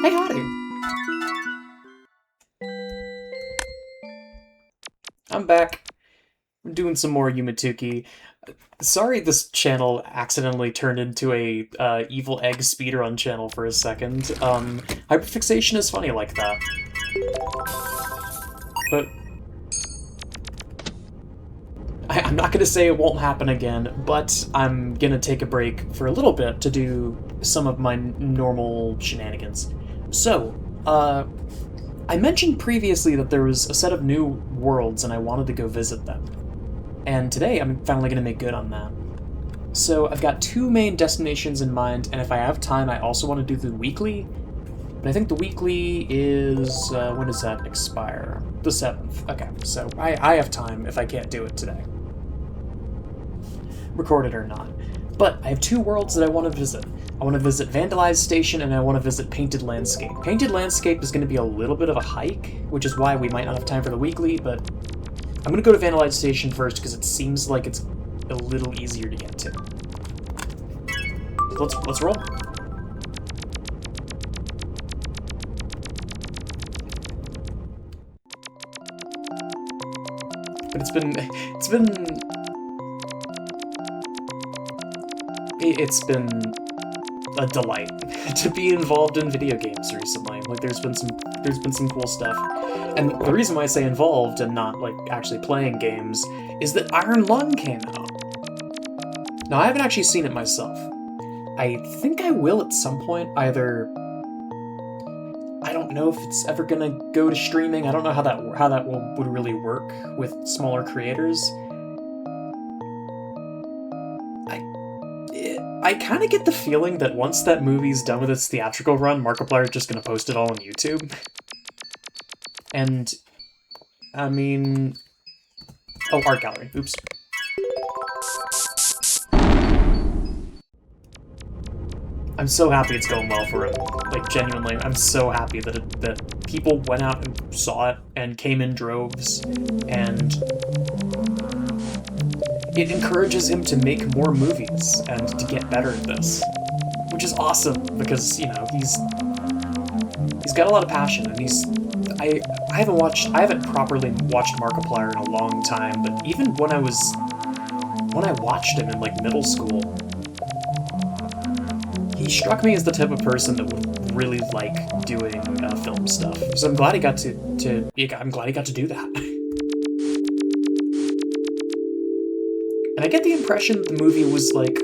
Hey, howdy! I'm back. I'm doing some more Yumatuki. Sorry this channel accidentally turned into a evil egg speedrun channel for a second. Hyperfixation is funny like that. But I'm not gonna say it won't happen again, but I'm gonna take a break for a little bit to do some of my normal shenanigans. So, I mentioned previously that there was a set of new worlds and I wanted to go visit them. And today I'm finally going to make good on that. So I've got two main destinations in mind, and if I have time I also want to do the weekly. But I think the weekly is... when does that expire? The 7th. Okay, so I have time if I can't do it today. Recorded or not. But I have two worlds that I want to visit. I want to visit Vandalized Station, and I want to visit Painted Landscape. Painted Landscape is going to be a little bit of a hike, which is why we might not have time for the weekly, but I'm going to go to Vandalized Station first because it seems like it's a little easier to get to. So let's roll. But it's been a delight to be involved in video games recently. Like there's been some cool stuff. And the reason why I say involved and not like actually playing games is that Iron Lung came out. Now I haven't actually seen it myself. I think I will at some point, either I don't know if it's ever gonna go to streaming. I don't know how that would really work with smaller creators. I kind of get the feeling that once that movie's done with its theatrical run, Markiplier's just going to post it all on YouTube. And, I mean... Oh, art gallery. Oops. I'm so happy it's going well for him. Like, genuinely, I'm so happy that people went out and saw it and came in droves, and it encourages him to make more movies and to get better at this, which is awesome because, you know, he's got a lot of passion, and I haven't properly watched Markiplier in a long time, but even when I watched him in like middle school, he struck me as the type of person that would really like doing film stuff. So I'm glad he got to do that. And I get the impression that the movie was, like,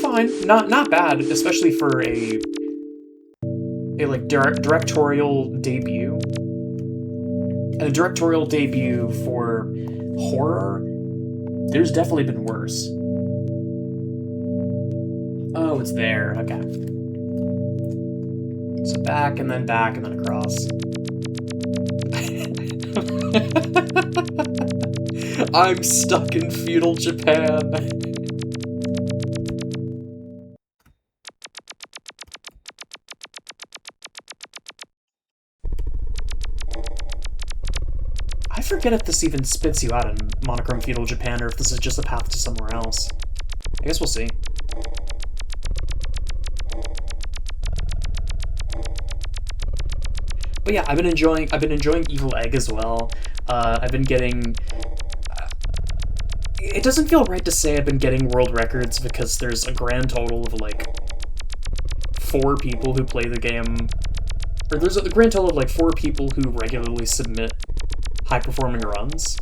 fine, not bad, especially for a like, directorial debut. And a directorial debut for horror, there's definitely been worse. Oh, it's there, okay. So back, and then across. I'm stuck in feudal Japan. I forget if this even spits you out in monochrome feudal Japan or if this is just a path to somewhere else. I guess we'll see. But yeah, I've been enjoying Evil Egg as well. I've been getting... It doesn't feel right to say I've been getting world records because there's a grand total of, like, 4 people who play the game... Or there's a grand total of, like, 4 people who regularly submit high-performing runs.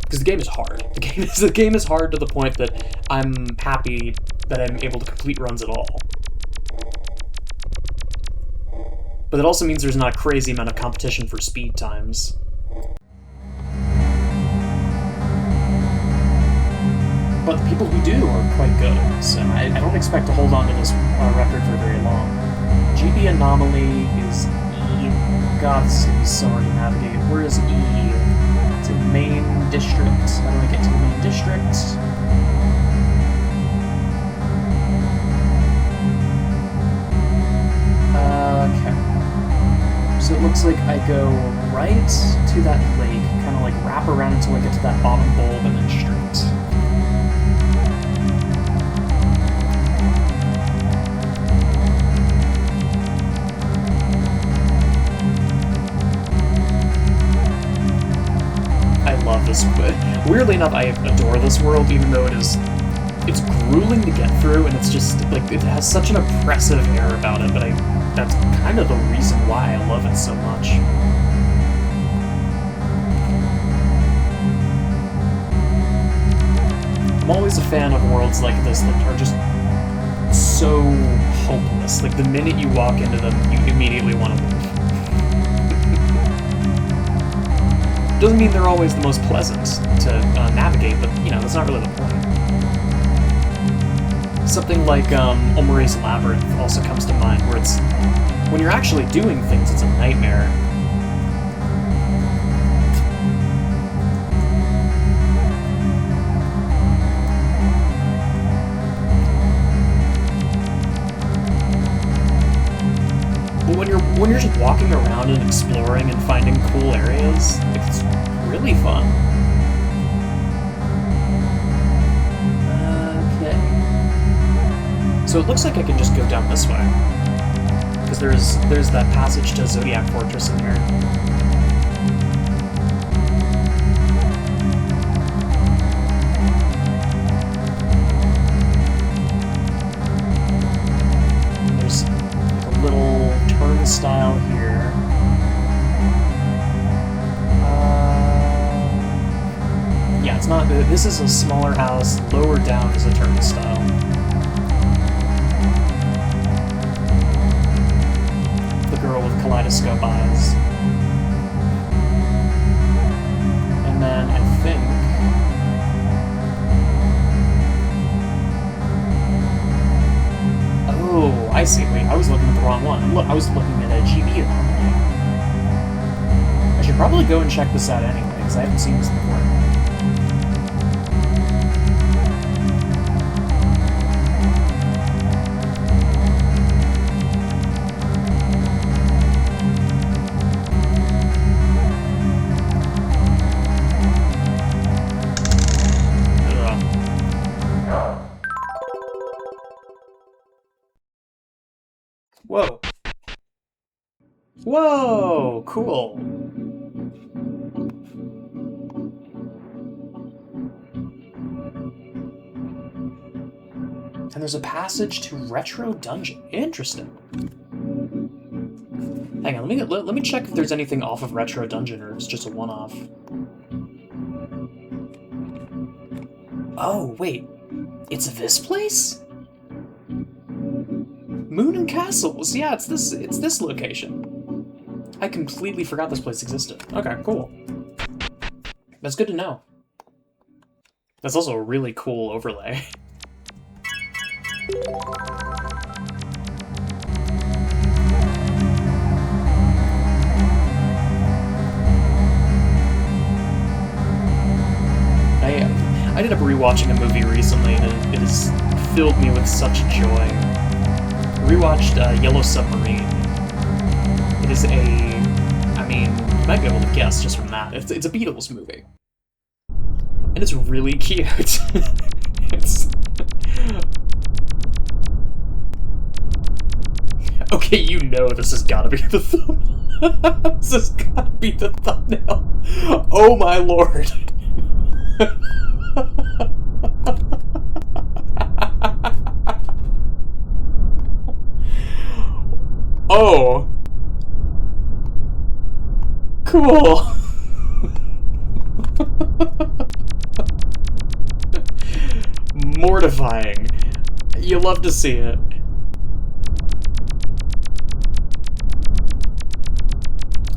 Because the game is hard. The game is hard to the point that I'm happy that I'm able to complete runs at all. But it also means there's not a crazy amount of competition for speed times. But the people who do are quite good, so I don't expect to hold on to this record for very long. GB Anomaly is E. God, this is going to be so hard to navigate. Where is E? It's in main district. How do I get to the main district? Okay. So it looks like I go right to that lake, kind of like wrap around until I get to that bottom bulb, and then straight. this. Weirdly enough, I adore this world, even though it's grueling to get through, and it's just like it has such an oppressive air about it. But that's kind of the reason why I love it so much. I'm always a fan of worlds like this that are just so hopeless. Like, the minute you walk into them, you immediately want to leave. Doesn't mean they're always the most pleasant to navigate, but, you know, that's not really the point. Something like Omuri's Labyrinth also comes to mind, where it's... when you're actually doing things, it's a nightmare. When you're just walking around and exploring and finding cool areas, it's really fun. Okay. So it looks like I can just go down this way. Because there's that passage to Zodiac Fortress in here. And there's like a little turnstile here. Yeah, it's not. This is a smaller house. Lower down is a turnstile. The girl with kaleidoscope eyes. And then I think. Oh, I see. Wait, I was looking at the wrong one. I was looking at a GB anomaly. I should probably go and check this out anyway, because I haven't seen this before. Whoa. Whoa, cool. And there's a passage to Retro Dungeon. Interesting. Hang on, let me check if there's anything off of Retro Dungeon or if it's just a one-off. Oh, wait. It's this place? Moon and Castles. Yeah, it's this location. I completely forgot this place existed. Okay, cool. That's good to know. That's also a really cool overlay. I ended up rewatching a movie recently, and it has filled me with such joy. I rewatched Yellow Submarine. It is I mean, you might be able to guess just from that. It's a Beatles movie. And it's really cute. Okay, you know this has gotta be the thumbnail. This has gotta be the thumbnail. Oh my lord. Oh. Cool. Mortifying. You love to see it.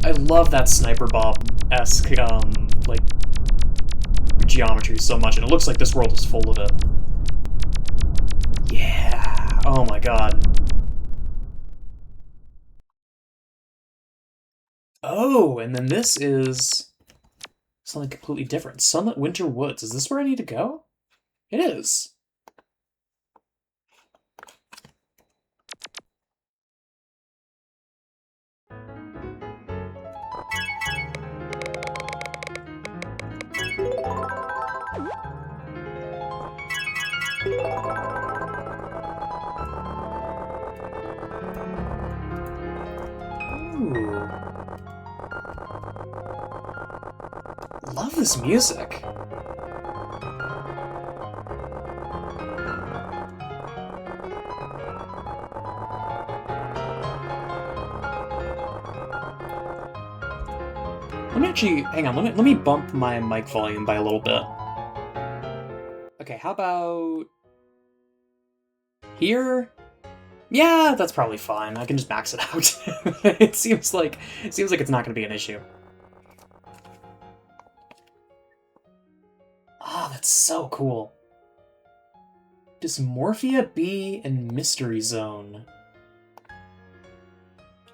I love that Sniper Bob-esque, like, geometry so much, and it looks like this world is full of it. Yeah. Oh my god. Oh, and then this is something completely different. Sunlit Winter Woods. Is this where I need to go? It is. love this music. Let me actually, hang on, let me bump my mic volume by a little bit. Okay, how about here? Yeah, that's probably fine. I can just max it out. It seems like it's not going to be an issue. Ah, that's so cool. Dysmorphia B and Mystery Zone.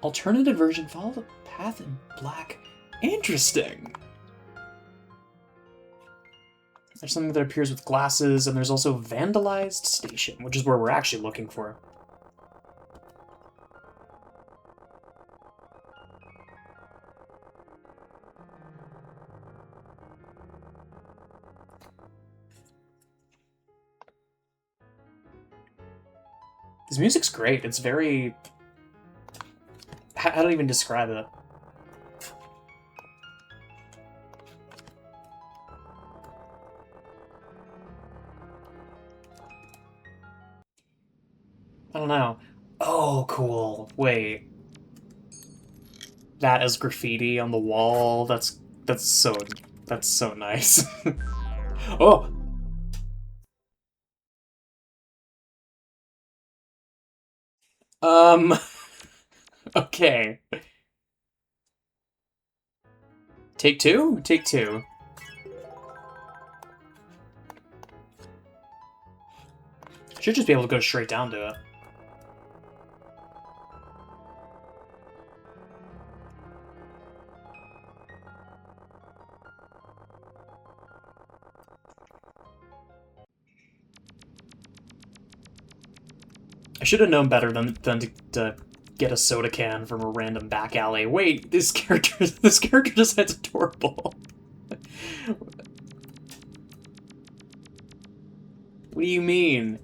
Alternative version, follow the path in black. Interesting. There's something that appears with glasses, and there's also vandalized station, which is where we're actually looking for. This music's great. It's very... How do I even describe it? I don't know. Oh, cool. Wait. That as graffiti on the wall. That's so nice. Oh. Okay. Take two? Take two. Should just be able to go straight down to it. I should have known better than to get a soda can from a random back alley. Wait, this character design is adorable. What do you mean?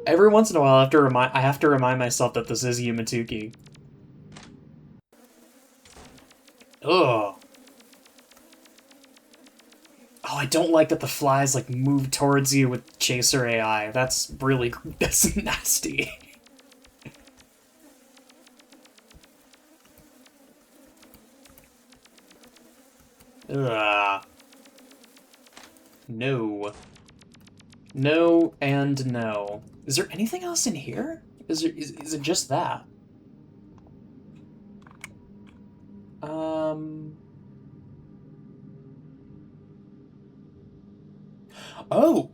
Every once in a while, I have to remind myself that this is Yumatuki. Ugh. Oh, I don't like that the flies, like, move towards you with Chaser AI. That's really... that's nasty. Ugh. No. No and no. Is there anything else in here? Is it just that? Oh!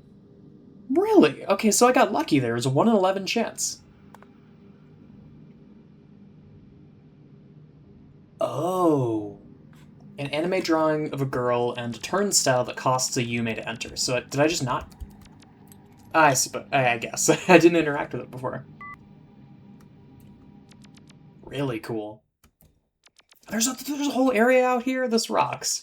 Really? Okay, so I got lucky there. It was a 1 in 11 chance. Oh. An anime drawing of a girl and a turnstile that costs a Yume to enter. So did I just not? I suppose. I guess. I didn't interact with it before. Really cool. There's a whole area out here? This rocks.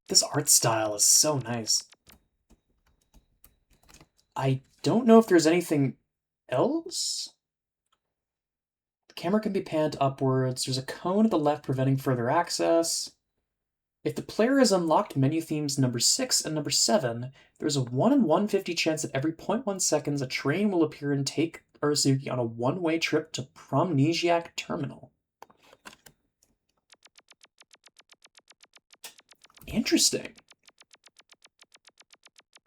This art style is so nice. I don't know if there's anything else? The camera can be panned upwards. There's a cone at the left preventing further access. If the player has unlocked menu themes number 6 and number 7, there's a 1 in 150 chance that every 0.1 seconds a train will appear and take Urasuki on a one-way trip to Promnesiac Terminal. Interesting.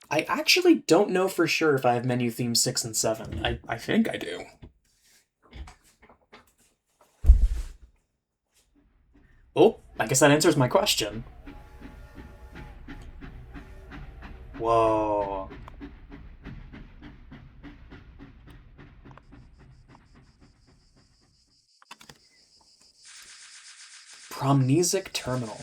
I actually don't know for sure if I have menu themes 6 and 7. I think I do. Oh, I guess that answers my question. Whoa. Promnesic Terminal.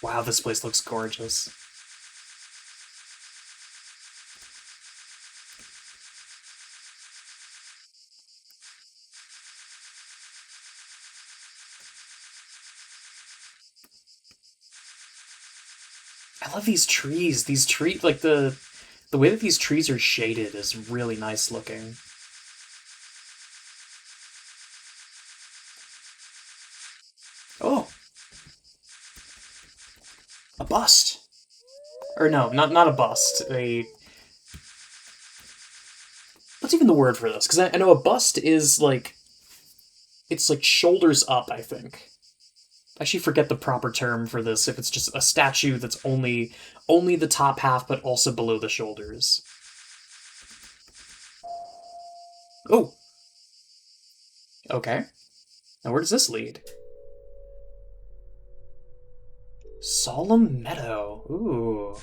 Wow, this place looks gorgeous. I love these trees. These trees, like the way that these trees are shaded is really nice looking. Oh, a bust. Or no, not a bust. What's even the word for this? Because I know a bust is like, it's like shoulders up, I think. I actually forget the proper term for this, if it's just a statue that's only the top half but also below the shoulders. Oh. Okay. Now where does this lead? Solemn Meadow. Ooh.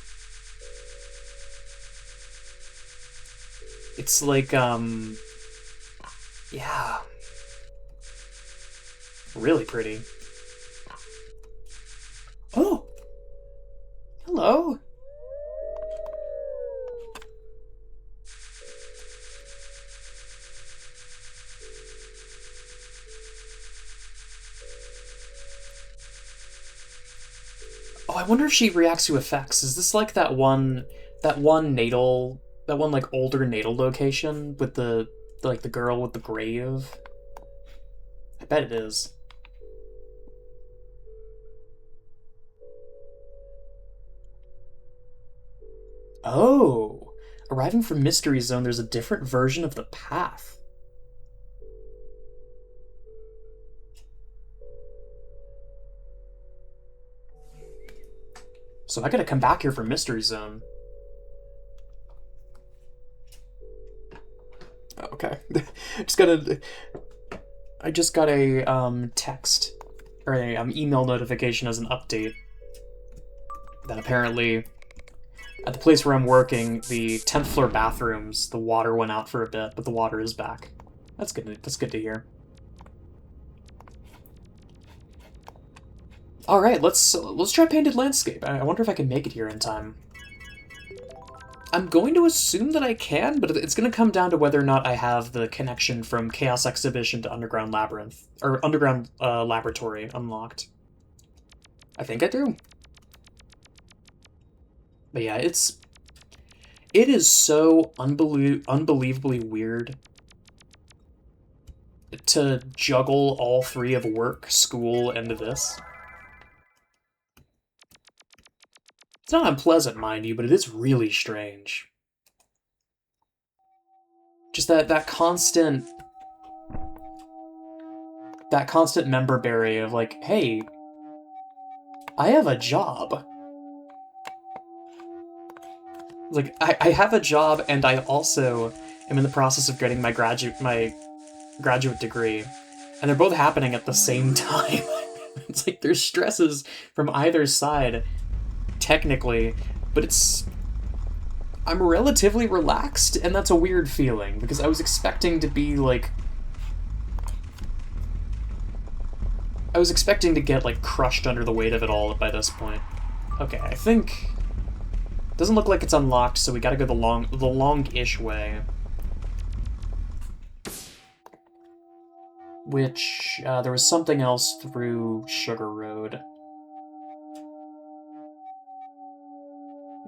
It's like, yeah. Really pretty. Oh! Hello! Oh, I wonder if she reacts to effects. Is this like that one like older natal location with the like the girl with the grave? I bet it is. Oh, arriving from Mystery Zone, there's a different version of the path. So I gotta come back here for Mystery Zone. Okay. I just got a text or a email notification as an update that apparently at the place where I'm working, the 10th floor bathrooms, the water went out for a bit, but the water is back. That's good. That's good to hear. All right, let's try Painted Landscape. I wonder if I can make it here in time. I'm going to assume that I can, but it's going to come down to whether or not I have the connection from Chaos Exhibition to Underground Labyrinth, or Underground Laboratory unlocked. I think I do. But yeah, it is so unbelievably weird to juggle all three of work, school, and this. It's not unpleasant, mind you, but it is really strange. Just that constant member berry of like, hey, I have a job. Like, I have a job, and I also am in the process of getting my graduate degree, and they're both happening at the same time. It's like there's stresses from either side, technically, but I'm relatively relaxed, and that's a weird feeling, because I was expecting to be, like... I was expecting to get, like, crushed under the weight of it all by this point. Okay, I think... Doesn't look like it's unlocked, so we gotta go the long-ish way. Which, there was something else through Sugar Road.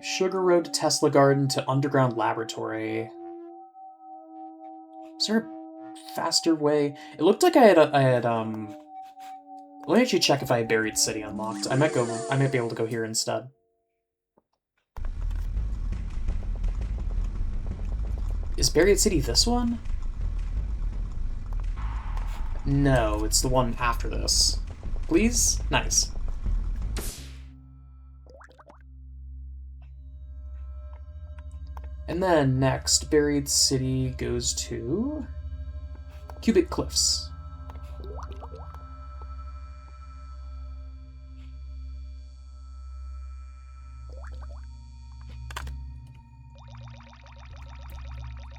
Sugar Road to Tesla Garden to Underground Laboratory. Is there a faster way? It looked like I had let me actually check if I had Buried City unlocked. I might be able to go here instead. Is Buried City this one? No, it's the one after this. Please? Nice. And then next, Buried City goes to... Cubic Cliffs.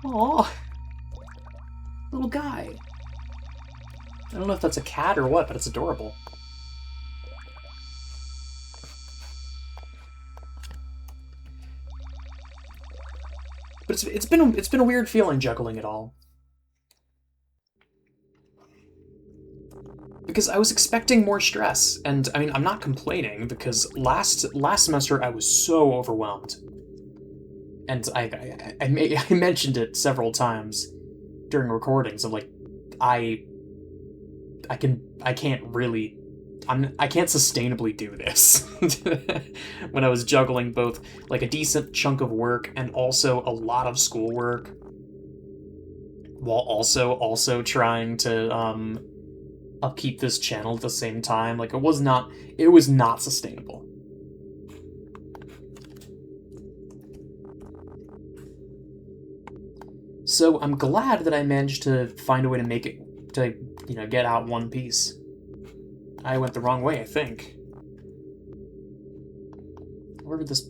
Aww. Little guy. I don't know if that's a cat or what, but it's adorable. But it's been a weird feeling juggling it all. because I was expecting more stress, and I mean, I'm not complaining, because last semester I was so overwhelmed. And I mentioned it several times during recordings of, like, I can't really, I can't sustainably do this. When I was juggling both, like, a decent chunk of work and also a lot of schoolwork, while also trying to upkeep this channel at the same time. Like, it was not sustainable. So I'm glad that I managed to find a way to make it, to, you know, get out one piece. I went the wrong way, I think. Wherever this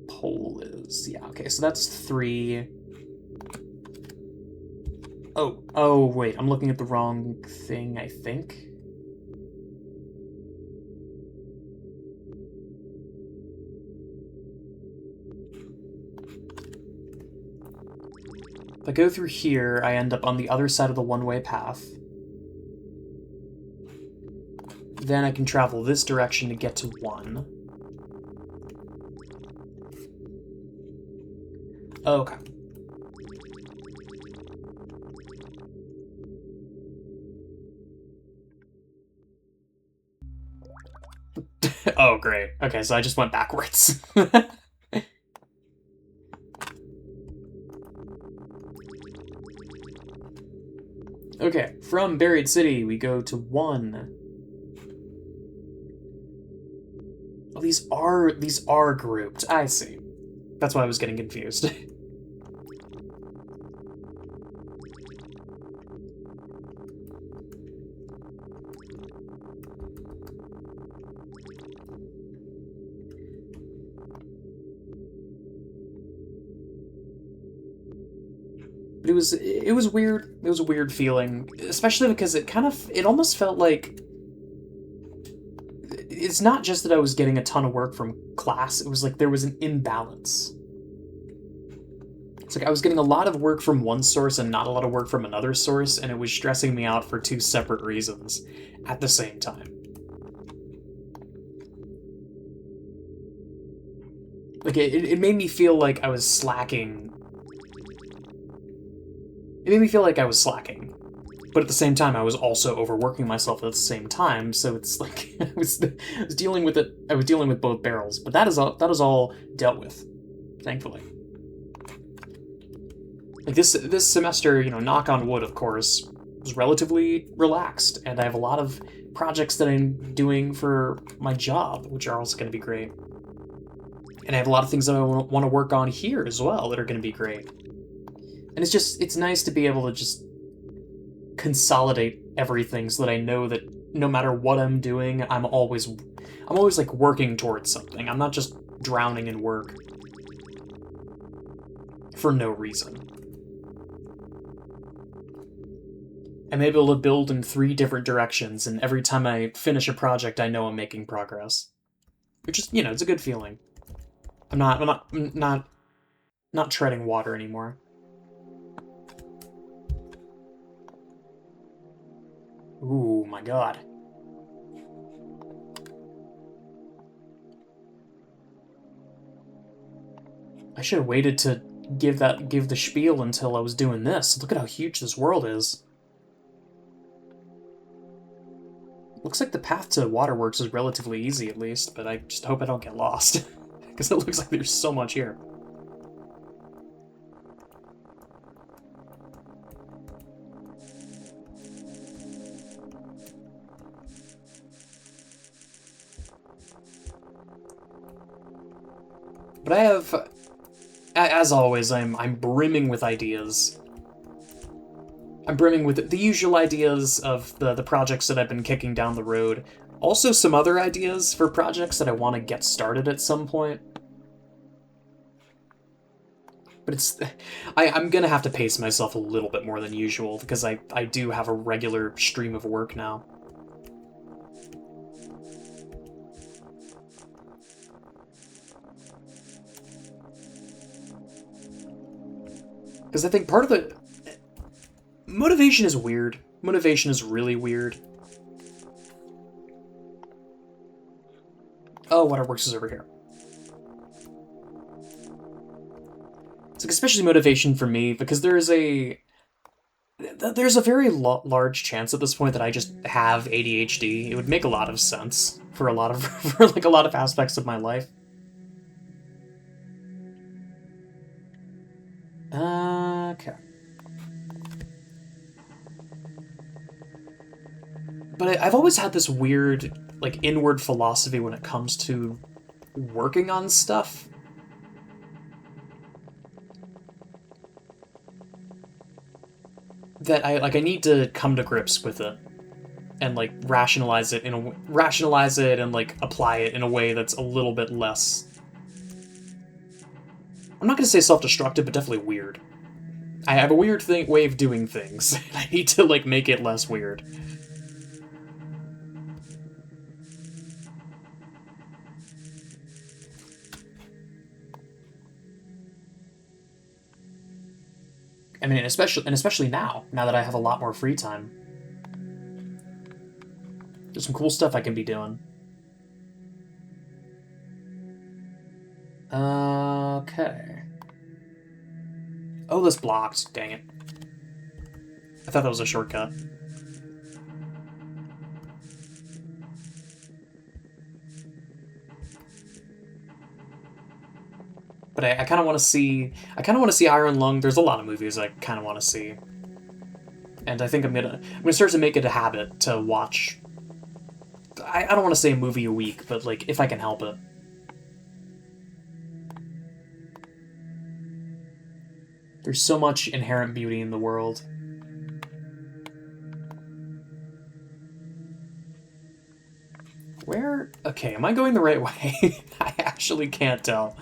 pole is. Yeah, okay, so that's 3. Oh, wait, I'm looking at the wrong thing, I think. If I go through here, I end up on the other side of the one-way path. Then I can travel this direction to get to 1. Okay. Oh, great. Okay, so I just went backwards. Okay, from Buried City, we go to 1. Oh, these are grouped. I see. That's why I was getting confused. But it was weird. It was a weird feeling, especially because it almost felt like it's not just that I was getting a ton of work from class, it was like there was an imbalance. It's like I was getting a lot of work from one source and not a lot of work from another source, and it was stressing me out for 2 separate reasons at the same time. Like, it made me feel like I was slacking. It made me feel like I was slacking. But at the same time, I was also overworking myself at the same time, so it's like I was dealing with it. I was dealing with both barrels, but that is all dealt with, thankfully. Like this semester, you know, knock on wood, of course, was relatively relaxed, and I have a lot of projects that I'm doing for my job, which are also going to be great. And I have a lot of things that I want to work on here as well that are going to be great. And it's nice to be able to just consolidate everything so that I know that no matter what I'm doing, I'm always like working towards something. I'm not just drowning in work for no reason. I'm able to build in 3 different directions, and every time I finish a project, I know I'm making progress. Which is, you know, it's a good feeling. I'm not treading water anymore. Ooh, my god. I should have waited to give the spiel until I was doing this. Look at how huge this world is. Looks like the path to Waterworks is relatively easy, at least, but I just hope I don't get lost. Because it looks like there's so much here. But I have, as always, I'm brimming with ideas. I'm brimming with the usual ideas of the projects that I've been kicking down the road. Also some other ideas for projects that I want to get started at some point. But I'm gonna have to pace myself a little bit more than usual, because I do have a regular stream of work now. Because I think part of the motivation is weird. Motivation is really weird. Oh, Waterworks is over here. It's like especially motivation for me because there's a very large chance at this point that I just have ADHD. It would make a lot of sense for a lot of for like a lot of aspects of my life. Okay. But I've always had this weird, like, inward philosophy when it comes to working on stuff. That I need to come to grips with it and like rationalize it and like apply it in a way that's a little bit less. I'm not gonna say self-destructive, but definitely weird. I have a weird way of doing things. I need to like make it less weird. I mean, especially now that I have a lot more free time. There's some cool stuff I can be doing. Okay. Oh, this blocked. Dang it. I thought that was a shortcut. But I kind of want to see. I kind of want to see Iron Lung. There's a lot of movies I kind of want to see, and I think I'm gonna start to make it a habit to watch. I don't want to say a movie a week, but like if I can help it. There's so much inherent beauty in the world. Where? Okay, am I going the right way? I actually can't tell.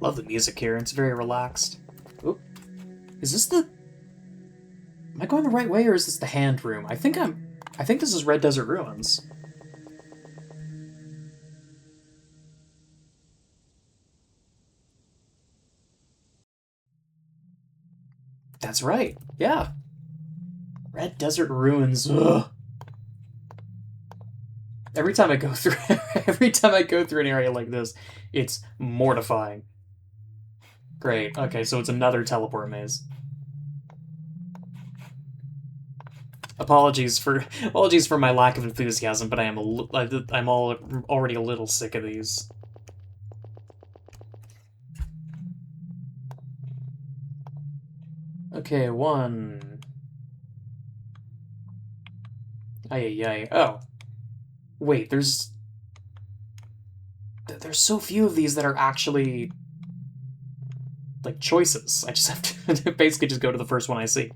Love the music here. It's very relaxed. Oop. Is this the... Am I going the right way, or is this the hand room? I think this is Red Desert Ruins. That's right. Yeah. Red Desert Ruins. Ugh. Every time I go through an area like this, it's mortifying. Great. Okay, so it's another teleport maze. Apologies for my lack of enthusiasm, but I'm already a little sick of these. Okay, one. Ay. Oh. Wait, there's so few of these that are actually like choices. I just have to basically just go to the first one I see.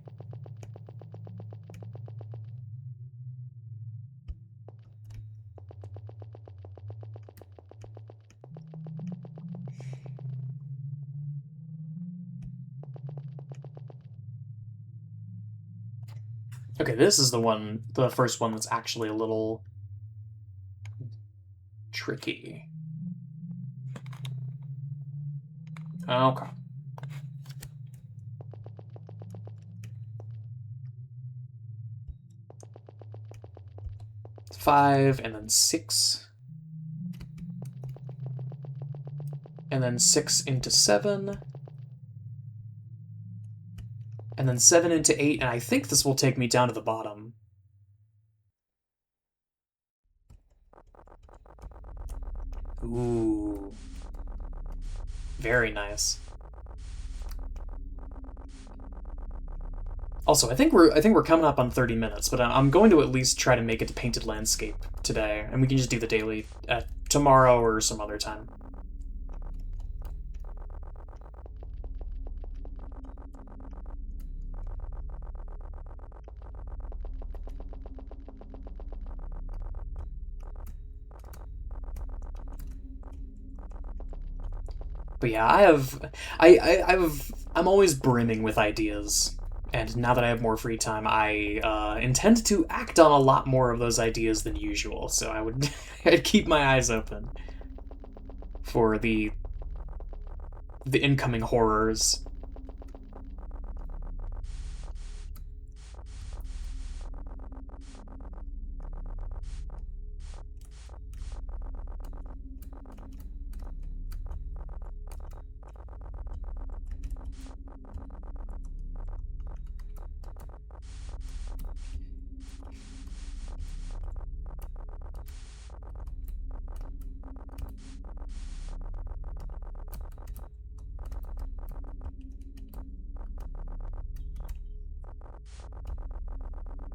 Okay, this is the first one that's actually a little tricky. Okay. Five, and then 6. And then 6 into 7. And then 7 into 8, and I think this will take me down to the bottom. Ooh. Very nice. Also, I think we're coming up on 30 minutes, but I'm going to at least try to make it to Painted Landscape today, and we can just do the daily tomorrow or some other time. But yeah, I'm always brimming with ideas. And now that I have more free time, I intend to act on a lot more of those ideas than usual. So I would I'd keep my eyes open for the incoming horrors.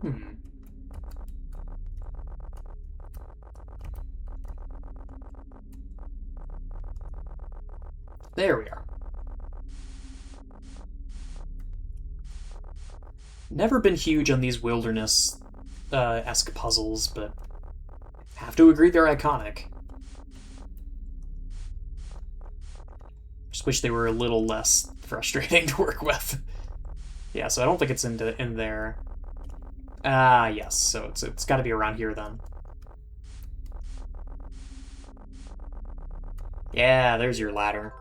Hmm. There we are. Never been huge on these wilderness esque puzzles, but have to agree they're iconic. Just wish they were a little less frustrating to work with. Yeah, so I don't think it's in there. Ah, yes. So it's got to be around here then. Yeah, there's your ladder.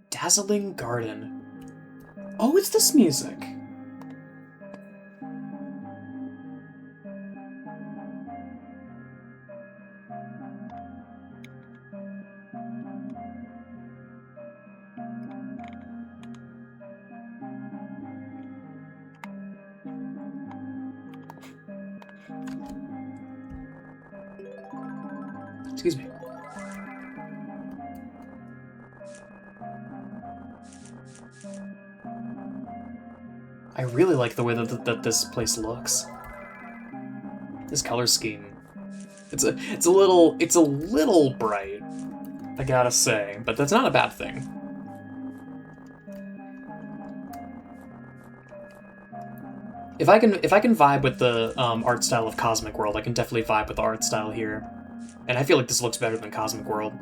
Dazzling Garden. Oh, it's this music. Excuse me. I really like the way that this place looks. This color scheme. It's a little bright, I gotta say, but that's not a bad thing. If I can vibe with the art style of Cosmic World, I can definitely vibe with the art style here. And I feel like this looks better than Cosmic World.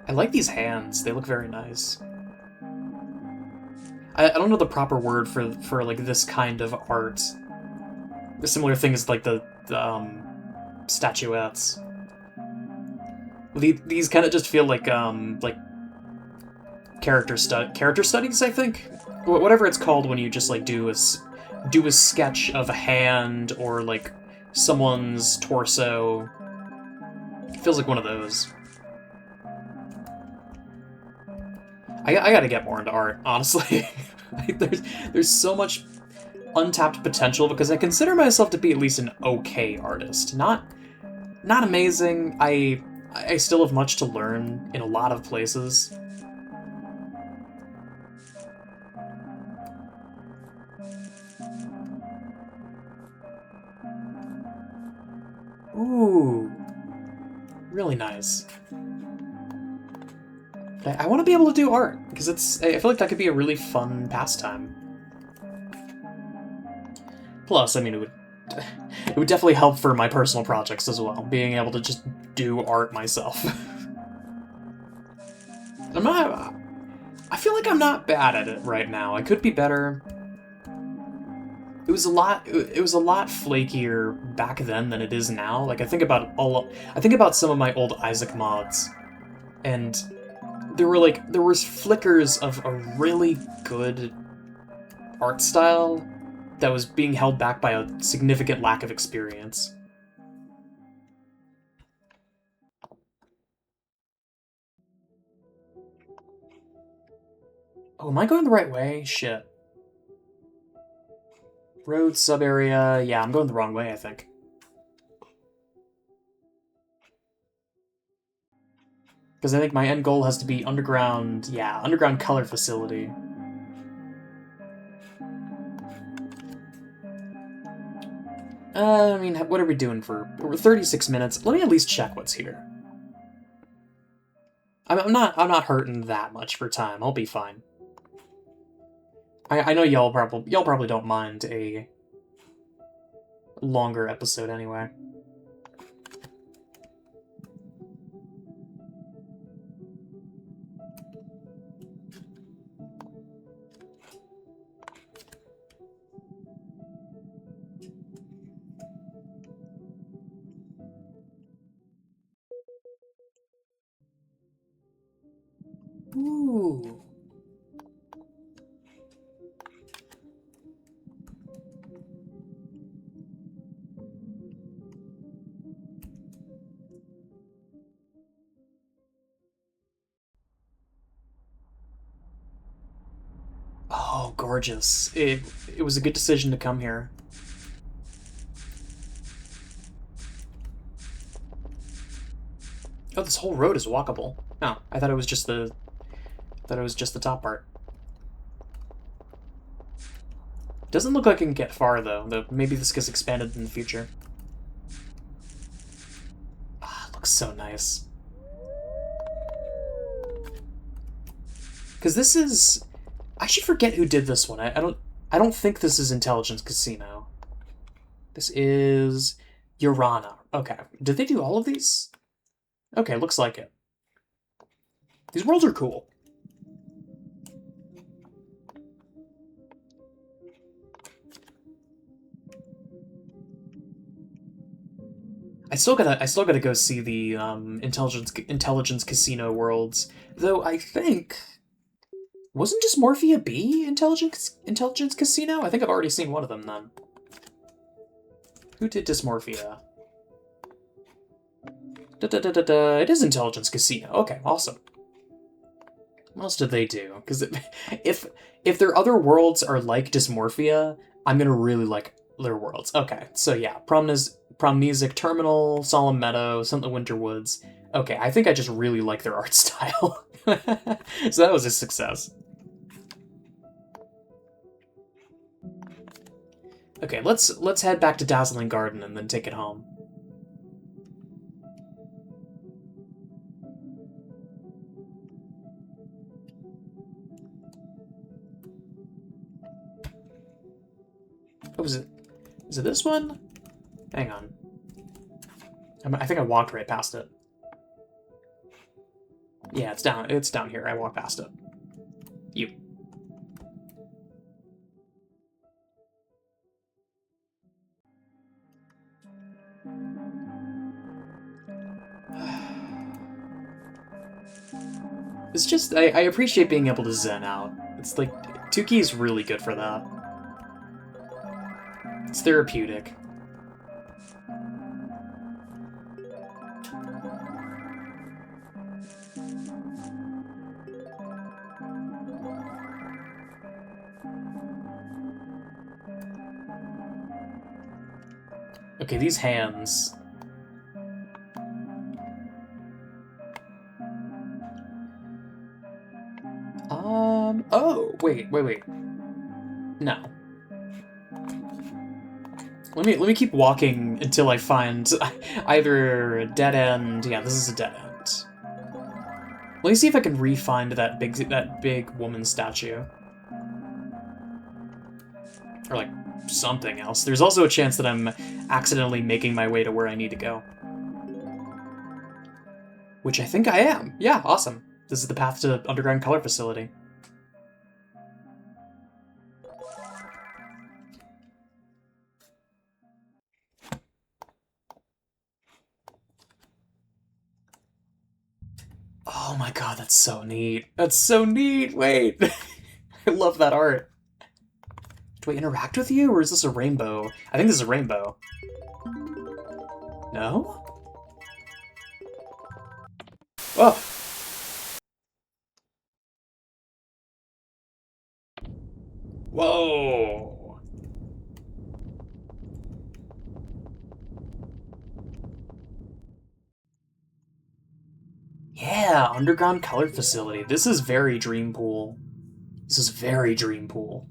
I like these hands. They look very nice. I don't know the proper word for like this kind of art. A similar thing is like the statuettes. These kind of just feel like character studies, I think. Whatever it's called when you just like do a sketch of a hand or like someone's torso. It feels like one of those. I gotta get more into art, honestly. There's so much untapped potential because I consider myself to be at least an okay artist. Not amazing. I still have much to learn in a lot of places. Ooh, really nice. I want to be able to do art, because I feel like that could be a really fun pastime. Plus, I mean, it would it would definitely help for my personal projects as well, being able to just do art myself. I feel like I'm not bad at it right now. I could be better. It was a lot flakier back then than it is now. Like I think about some of my old Isaac mods, and there was flickers of a really good art style that was being held back by a significant lack of experience. Oh, am I going the right way? Shit. Road, sub-area... Yeah, I'm going the wrong way, I think. Because I think my end goal has to be underground... Yeah, underground color facility. I mean, what are we doing for... We're 36 minutes. Let me at least check what's here. I'm not hurting that much for time. I'll be fine. I know y'all probably don't mind a longer episode anyway. Ooh. Oh, gorgeous. It was a good decision to come here. Oh, this whole road is walkable. Oh, I thought it was just the top part. Doesn't look like I can get far though maybe this gets expanded in the future. Ah, it looks so nice. Because this is... I should forget who did this one. I don't think this is Intelligence Casino. This is Urana. Okay. Did they do all of these? Okay, looks like it. These worlds are cool. I still gotta go see the Intelligence Casino worlds. Though I think... Wasn't Dysmorphia B Intelligence Casino? I think I've already seen one of them then. Who did Dysmorphia? It is Intelligence Casino. Okay, awesome. What else did they do? Because if their other worlds are like Dysmorphia, I'm gonna really like their worlds. Okay, so yeah, Promnesic Terminal, Solemn Meadow, Sunlit Winter Woods. Okay, I think I just really like their art style. So that was a success. Okay, let's head back to Dazzling Garden and then take it home. Oh, is it this one? Hang on. I think I walked right past it. Yeah, it's down here. I walked past it. You. It's just, I appreciate being able to zen out. It's like, Tuki is really good for that. It's therapeutic. Okay, these hands... Oh, wait. No. Let me keep walking until I find either a dead end. Yeah, this is a dead end. Let me see if I can re-find that big woman statue. Or, like, something else. There's also a chance that I'm accidentally making my way to where I need to go. Which I think I am. Yeah, awesome. This is the path to underground color facility. Oh my god, that's so neat. That's so neat. Wait. I love that art. Do I interact with you, or is this a rainbow? I think this is a rainbow. No? Oh! Whoa! Yeah, underground color facility. This is very Dream Pool. This is very Dream Pool.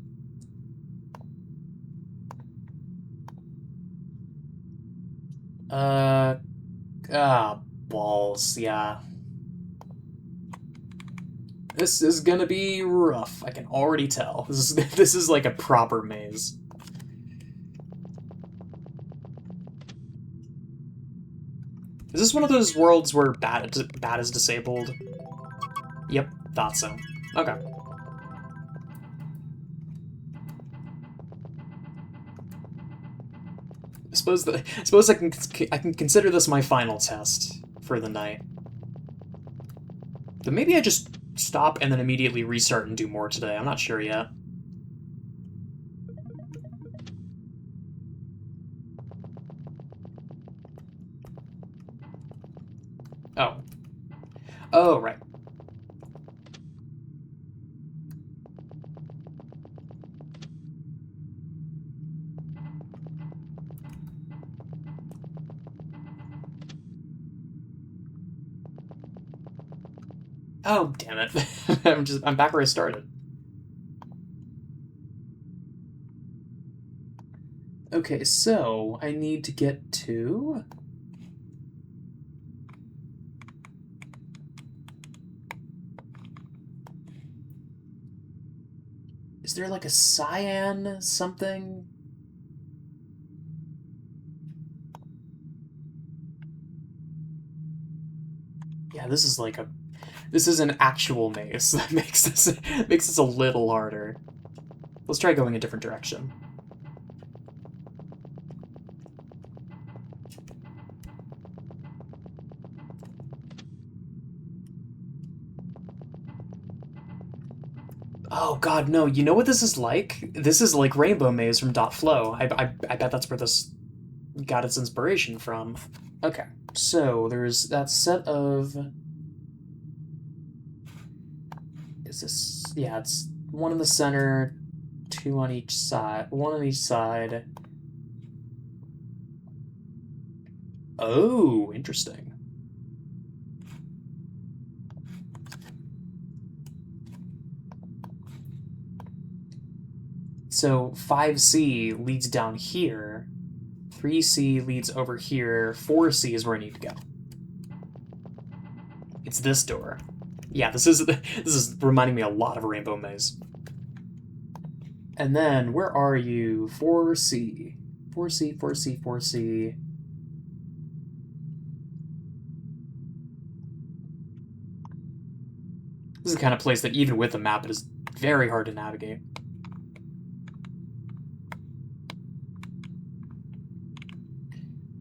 Balls, yeah. This is gonna be rough. I can already tell. This is like a proper maze. Is this one of those worlds where bat is disabled? Yep, thought so. Okay. I suppose I can consider this my final test for the night. But maybe I just stop and then immediately restart and do more today. I'm not sure yet. Oh. Oh, right. Oh, damn it. I'm back where I started. Okay, so I need to get to... Is there like a cyan something? Yeah, this is like a... This is an actual maze. That makes this a little harder. Let's try going a different direction. Oh god, no. You know what this is like? This is like Rainbow Maze from .flow. I bet that's where this got its inspiration from. Okay, so there's that set of... Is this... Yeah, it's one in the center, two on each side, one on each side. Oh, interesting. So 5C leads down here, 3C leads over here, 4C is where I need to go. It's this door. Yeah, this is reminding me a lot of a Rainbow Maze. And then, where are you? 4C. 4C, 4C, 4C. This is the kind of place that even with a map, it is very hard to navigate.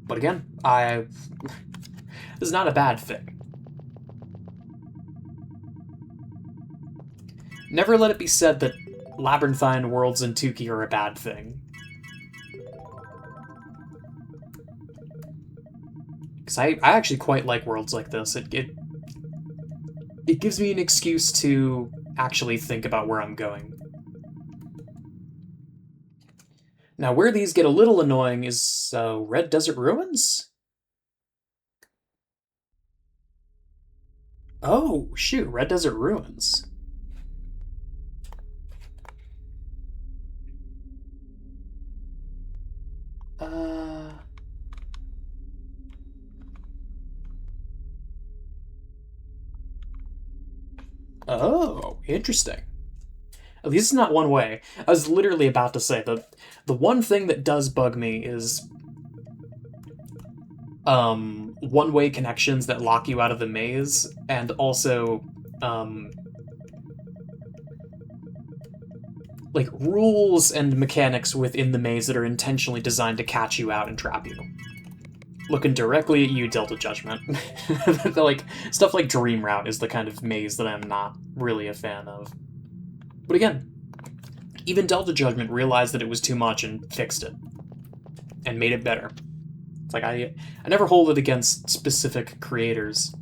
But again, this is not a bad thing. Never let it be said that labyrinthine worlds in Tuki are a bad thing. Because I actually quite like worlds like this. It gives me an excuse to actually think about where I'm going. Now, where these get a little annoying is Red Desert Ruins? Oh, shoot, Red Desert Ruins. Oh, interesting. At least it's not one way. I was literally about to say that the one thing that does bug me is one-way connections that lock you out of the maze, and also like rules and mechanics within the maze that are intentionally designed to catch you out and trap you. Looking directly at you, Delta Judgment. Like, stuff like Dream Route is the kind of maze that I'm not really a fan of. But again, even Delta Judgment realized that it was too much and fixed it. And made it better. It's like, I never hold it against specific creators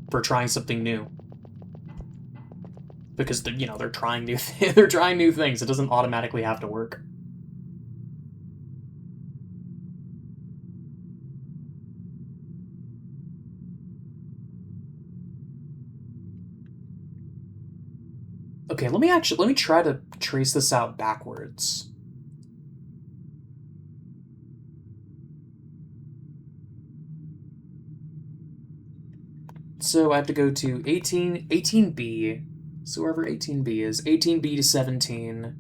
for trying something new. Because, they're trying new they're trying new things. It doesn't automatically have to work. Okay, let me try to trace this out backwards. So I have to go to 18B. So wherever 18B is, 18B to 17.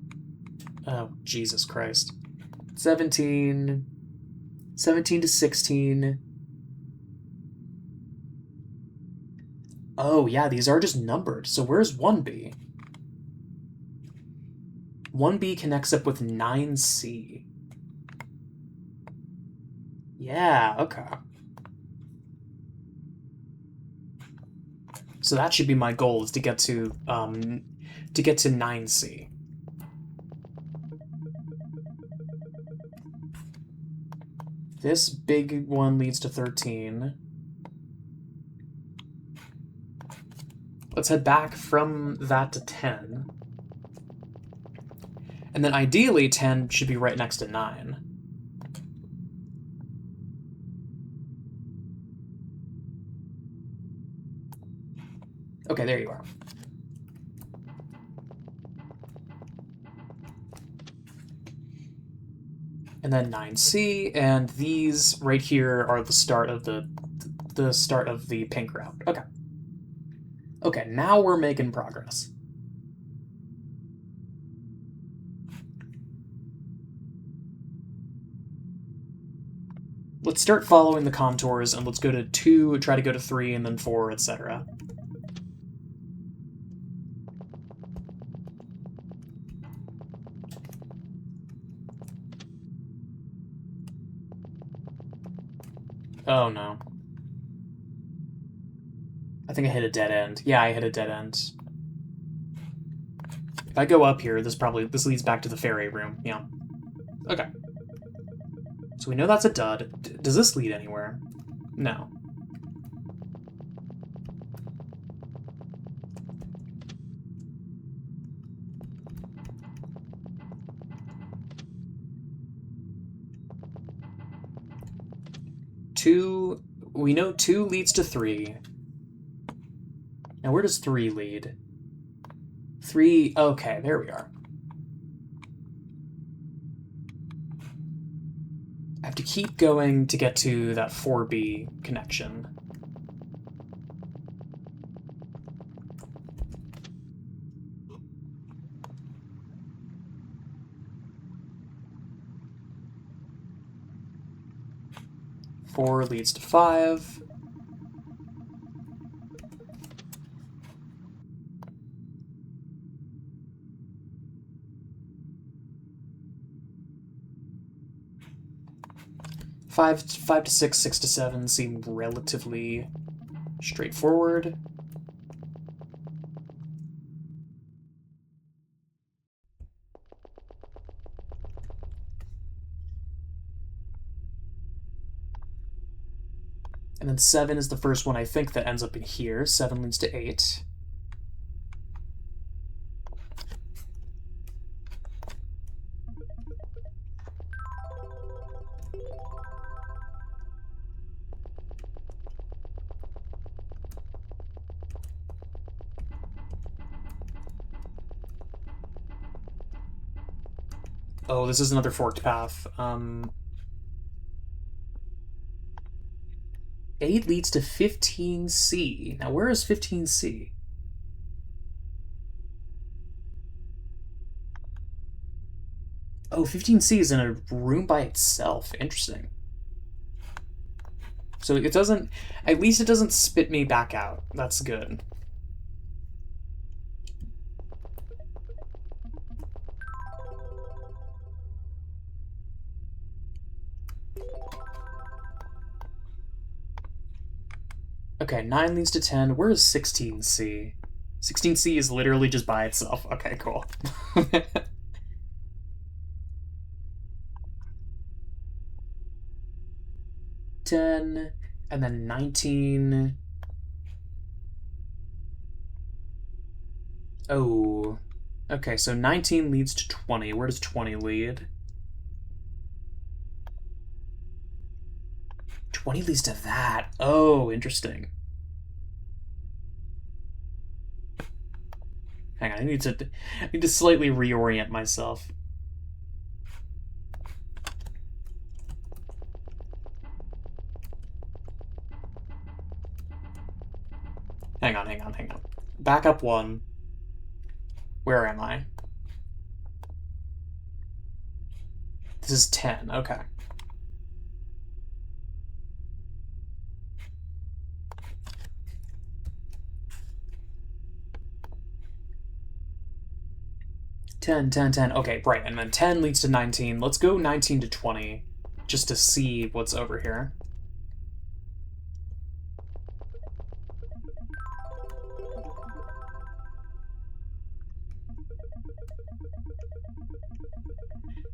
Oh, Jesus Christ. 17 to 16. Oh, yeah, these are just numbered. So where's 1B? 1B connects up with 9C. Yeah, okay. So that should be my goal, is to get to 9C. This big one leads to 13. Let's head back from that to 10. And then ideally 10 should be right next to 9. Okay, there you are. And then 9C, and these right here are the start of the pink route. Okay. Okay, now we're making progress. Let's start following the contours, and let's go to 2, try to go to 3, and then 4, etc. Oh no. I think I hit a dead end. Yeah, I hit a dead end. If I go up here, this leads back to the ferry room. Yeah. Okay. So we know that's a dud. Does this lead anywhere? No. We know 2 leads to 3. Now where does 3 lead? 3, okay, there we are. I have to keep going to get to that 4B connection. Four leads to 5. Five to 6, 6 to 7 seem relatively straightforward. And then 7 is the first one I think that ends up in here. 7 leads to 8. Oh, this is another forked path. 8 leads to 15C. Now, where is 15C? Oh, 15C is in a room by itself. Interesting. So it doesn't... At least it doesn't spit me back out. That's good. Okay, 9 leads to 10. Where is 16C? 16C is literally just by itself. Okay, cool. 10, and then 19. Oh. Okay, so 19 leads to 20. Where does 20 lead? 20 leads to that. Oh, interesting. Hang on, I need to slightly reorient myself. Hang on. Back up one. Where am I? This is 10, okay. Ten. Okay, right, and then 10 leads to 19. Let's go 19 to 20, just to see what's over here.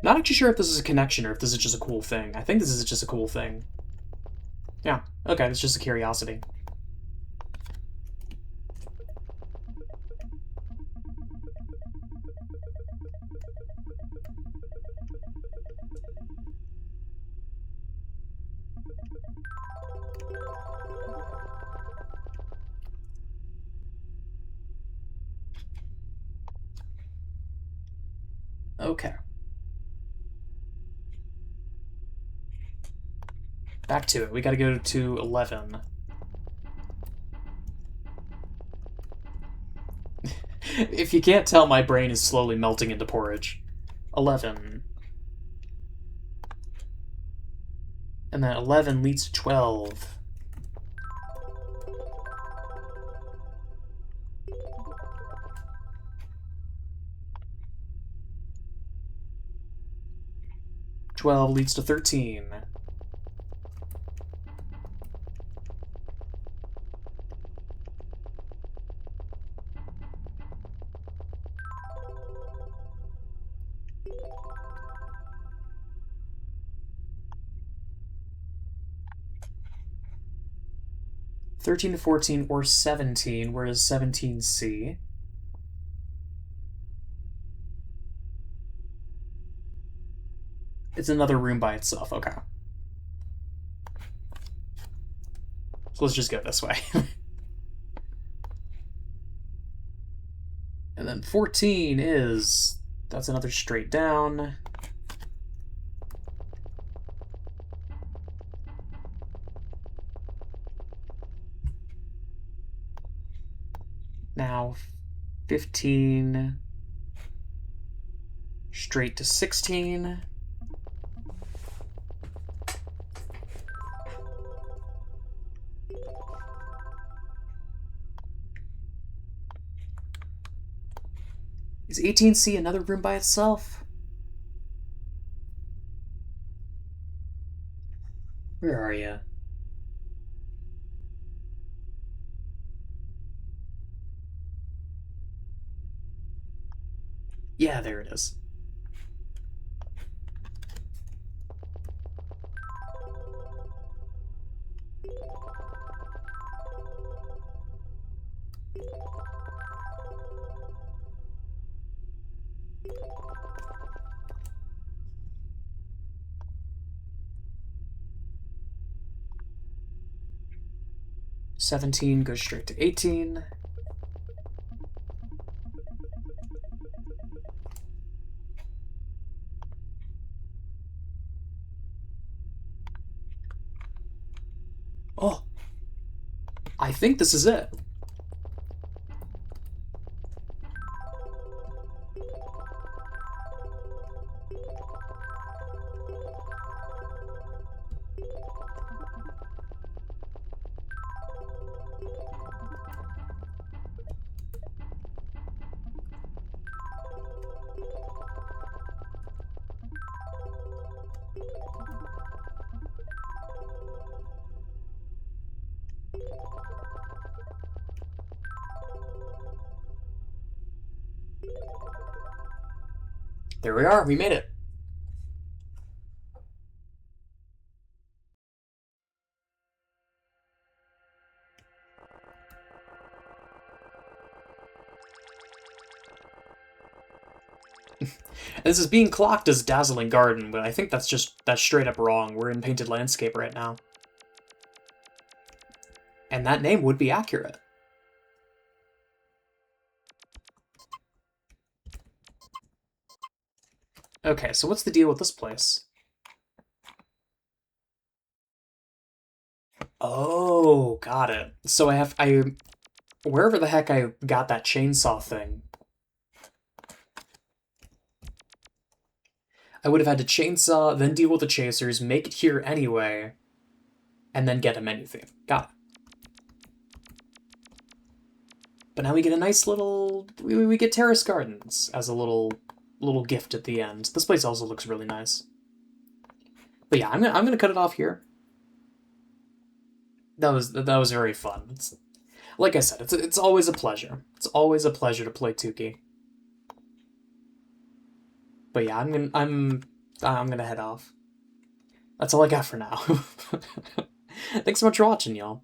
Not actually sure if this is a connection or if this is just a cool thing. I think this is just a cool thing. Yeah, okay, it's just a curiosity. Okay. Back to it. We gotta go to 11. If you can't tell, my brain is slowly melting into porridge. 11. And then 11 leads to 12. Twelve leads to 13. (13 to 14 or 17, whereas 17C. It's another room by itself, okay. So let's just go this way. And then 14 is... That's another straight down. Now 15... Straight to 16. Is 18C another room by itself? Where are you? Yeah, there it is. (17) goes straight to 18. Oh! I think this is it. There we are. We made it. This is being clocked as Dazzling Garden, but I think that's straight up wrong. We're in Painted Landscape right now. And that name would be accurate. Okay, so what's the deal with this place? Oh, got it. So wherever the heck I got that chainsaw thing, I would have had to chainsaw, then deal with the chasers, make it here anyway, and then get a menu theme. Got it. But now we get a nice little... We get Terrace Gardens as a little gift at the end. This place also looks really nice. But yeah, I'm gonna cut it off here. That was very fun. Like I said, it's always a pleasure. It's always a pleasure to play Tuki. But yeah, I'm gonna head off. That's all I got for now. Thanks so much for watching, y'all.